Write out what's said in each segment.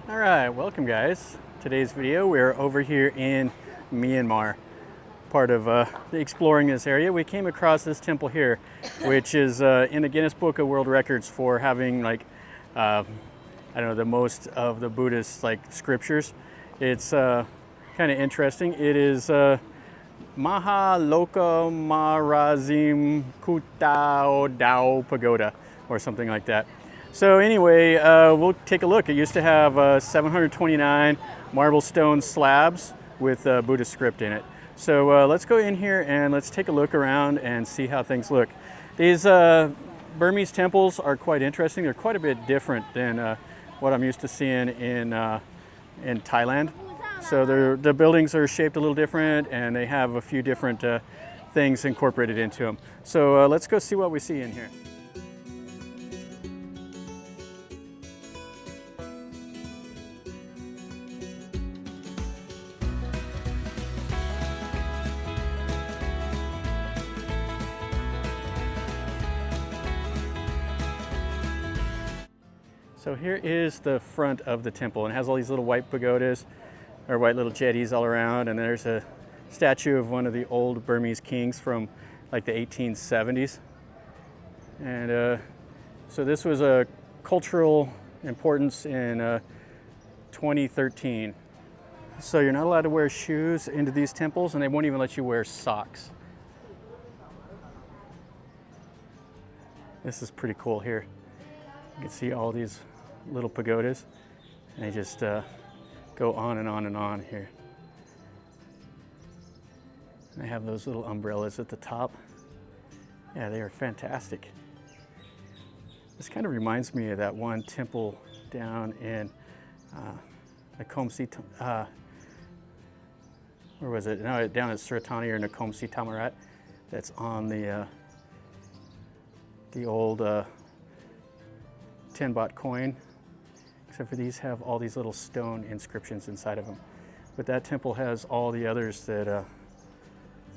All right, welcome guys. Today's video, we're over here in Myanmar, part of exploring this area. We came across this temple here, which is in the Guinness Book of World Records for having I don't know, the most of the Buddhist scriptures. It's kind of interesting. It is Mahalawka Marazein Kuthodaw Pagoda, or something like that. So anyway, we'll take a look. It used to have 729 marble stone slabs with Buddhist script in it. So let's go in here and let's take a look around and see how things look. These Burmese temples are quite interesting. They're quite a bit different than what I'm used to seeing in Thailand. So the buildings are shaped a little different, and they have a few different things incorporated into them. So let's go see what we see in here. So here is the front of the temple, and it has all these little white pagodas, or white little jetties all around, and there's a statue of one of the old Burmese kings from the 1870s. And so this was a cultural importance in 2013. So you're not allowed to wear shoes into these temples, and they won't even let you wear socks. This is pretty cool here. You can see all these little pagodas, and they just go on and on and on here. And they have those little umbrellas at the top. Yeah, they are fantastic. This kind of reminds me of that one temple down in Nakomsi, where was it? No, down at Suratani or Nakomsi Tamarat. That's on the old 10-baht coin, except for these have all these little stone inscriptions inside of them. But that temple has all the others that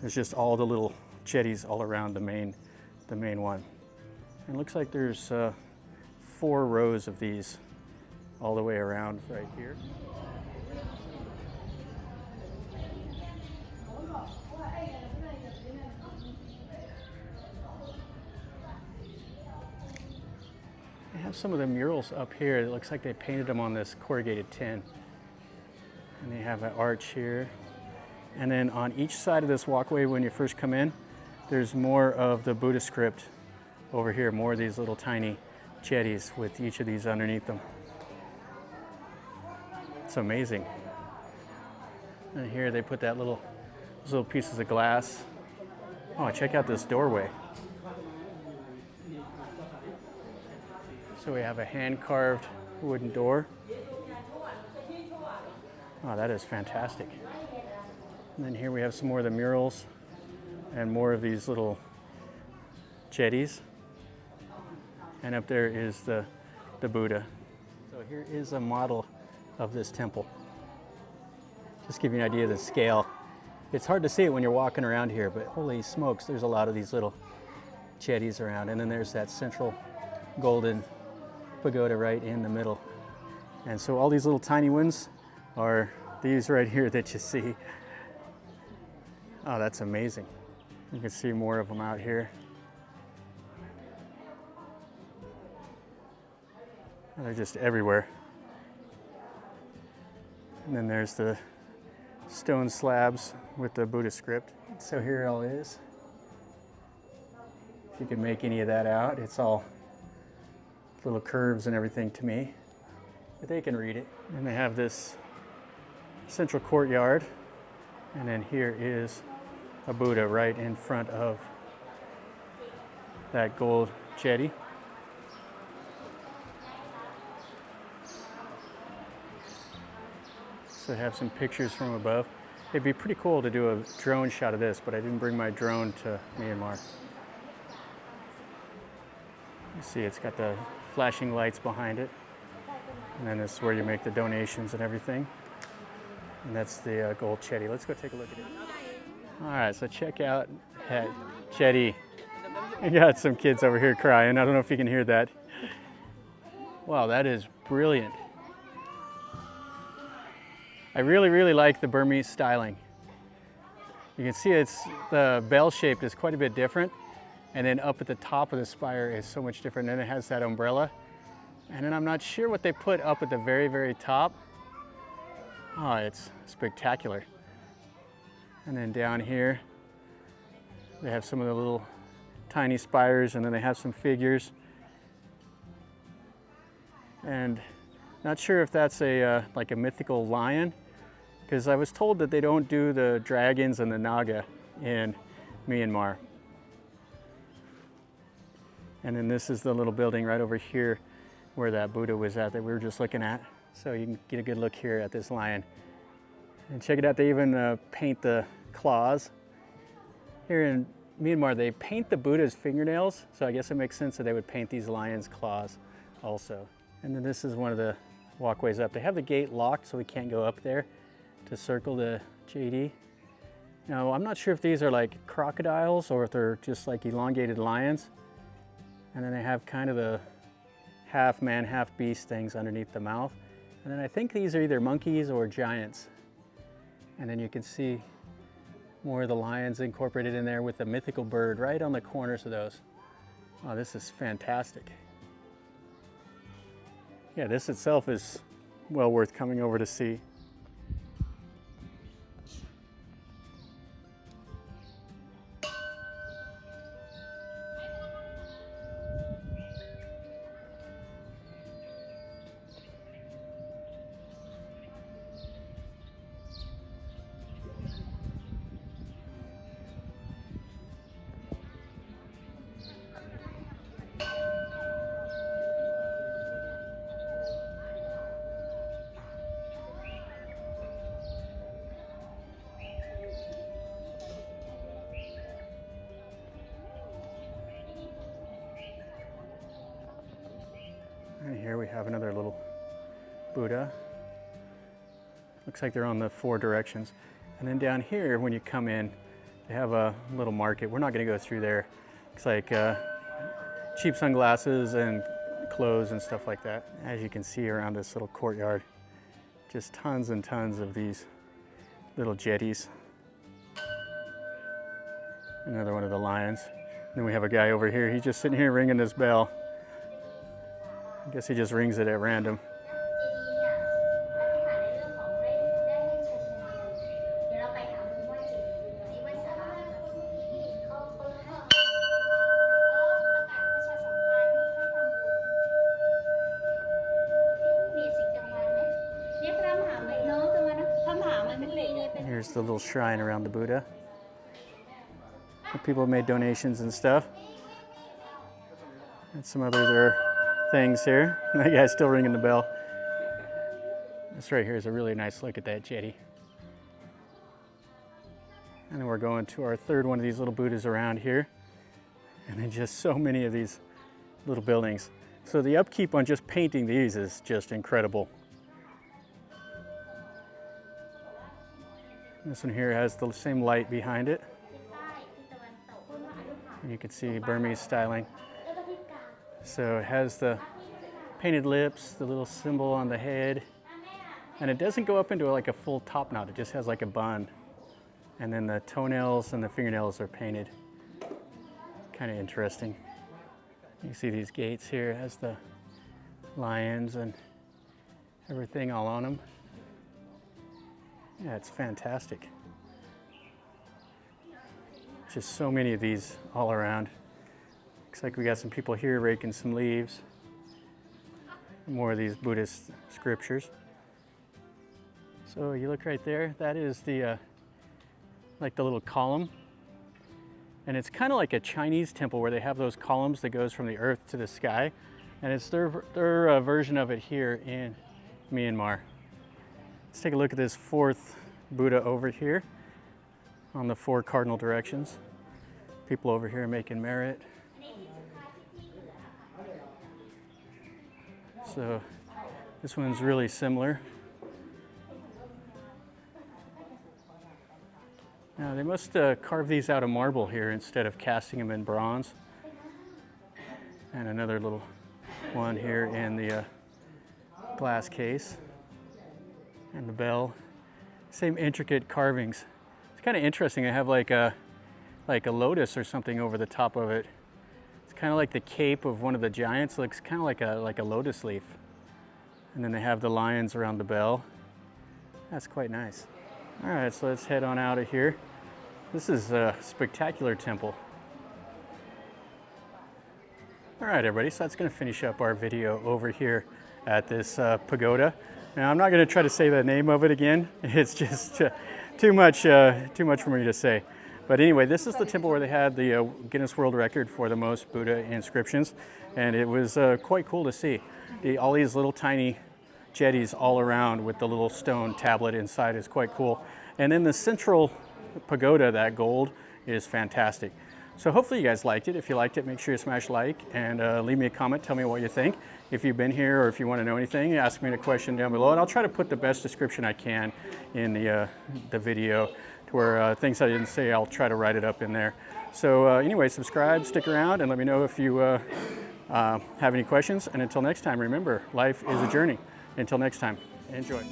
there's just all the little jetties all around the main one. And it looks like there's 4 rows of these all the way around right here. They have some of the murals up here. It looks like they painted them on this corrugated tin. And they have an arch here. And then on each side of this walkway when you first come in, there's more of the Buddhist script over here, more of these little tiny jetties with each of these underneath them. It's amazing. And here they put those little pieces of glass. Oh, check out this doorway. So we have a hand-carved wooden door. Oh, that is fantastic. And then here we have some more of the murals and more of these little jetties. And up there is the Buddha. So here is a model of this temple. Just give you an idea of the scale. It's hard to see it when you're walking around here, but holy smokes, there's a lot of these little jetties around. And then there's that central golden pagoda right in the middle. And so all these little tiny ones are these right here that you see. Oh, that's amazing. You can see more of them out here. Oh, they're just everywhere. And then there's the stone slabs with the Buddhist script. So here it all is. If you can make any of that out, it's all little curves and everything to me, but they can read it. And they have this central courtyard, and then here is a Buddha right in front of that gold jetty. So they have some pictures from above. It'd be pretty cool to do a drone shot of this, but I didn't bring my drone to Myanmar. You see it's got the flashing lights behind it, and then this is where you make the donations and everything. And that's the gold jetty. Let's go take a look at it. All right, so check out that jetty. You got some kids over here crying. I don't know if you can hear that. Wow, that is brilliant. I really like the Burmese styling. You can see the bell shape is quite a bit different. And then up at the top of the spire is so much different. And it has that umbrella. And then I'm not sure what they put up at the very top. Oh, it's spectacular. And then down here, they have some of the little tiny spires, and then they have some figures. And not sure if that's like a mythical lion, because I was told that they don't do the dragons and the naga in Myanmar. And then this is the little building right over here where that Buddha was at that we were just looking at. So you can get a good look here at this lion. And check it out, they even paint the claws. Here in Myanmar, they paint the Buddha's fingernails, so I guess it makes sense that they would paint these lions' claws also. And then this is one of the walkways up. They have the gate locked, so we can't go up there to circle the JD. Now, I'm not sure if these are like crocodiles or if they're just like elongated lions. And then they have kind of the half man, half beast things underneath the mouth. And then I think these are either monkeys or giants. And then you can see more of the lions incorporated in there with the mythical bird right on the corners of those. Oh, this is fantastic. Yeah, this itself is well worth coming over to see. And here we have another little Buddha. Looks like they're on the 4 directions. And then down here, when you come in, they have a little market. We're not going to go through there. Looks like cheap sunglasses and clothes and stuff like that. As you can see around this little courtyard, just tons and tons of these little jetties. Another one of the lions. And then we have a guy over here. He's just sitting here ringing this bell. I guess he just rings it at random. Here's the little shrine around the Buddha. People have made donations and stuff. And some other things here. That guy's still ringing the bell. This right here is a really nice look at that jetty. And then we're going to our third one of these little Buddhas around here. And then just so many of these little buildings. So the upkeep on just painting these is just incredible. This one here has the same light behind it. And you can see Burmese styling. So it has the painted lips, the little symbol on the head, and it doesn't go up into like a full top knot, it just has like a bun. And then the toenails and the fingernails are painted. Kind of interesting. You see these gates here, it has the lions and everything all on them. Yeah, it's fantastic. Just so many of these all around. Looks like we got some people here raking some leaves. More of these Buddhist scriptures. So you look right there, that is the like the little column. And it's kind of like a Chinese temple where they have those columns that goes from the earth to the sky. And it's their version of it here in Myanmar. Let's take a look at this 4th Buddha over here on the 4 cardinal directions. People over here making merit. So this one's really similar. Now they must carve these out of marble here instead of casting them in bronze. And another little one here in the glass case. And the bell Same intricate carvings. It's kind of interesting. They have like a lotus or something over the top of it. It's kind of like the cape of one of the giants. Looks kind of like a lotus leaf. And then they have the lions around the bell. That's quite nice. All right, so let's head on out of here. This is a spectacular temple. All right, everybody, so that's going to finish up our video over here at this pagoda. Now, I'm not going to try to say the name of it again. It's just too much for me to say. But anyway, this is the temple where they had the Guinness World Record for the most Buddha inscriptions, and it was quite cool to see. All these little tiny jetties all around with the little stone tablet inside is quite cool. And then the central pagoda, that gold, is fantastic. So hopefully you guys liked it. If you liked it, make sure you smash like and leave me a comment. Tell me what you think. If you've been here or if you want to know anything, ask me a question down below, and I'll try to put the best description I can in the video, to where things I didn't say, I'll try to write it up in there. So anyway, subscribe, stick around, and let me know if you have any questions. And until next time, remember, life is a journey. Until next time, enjoy.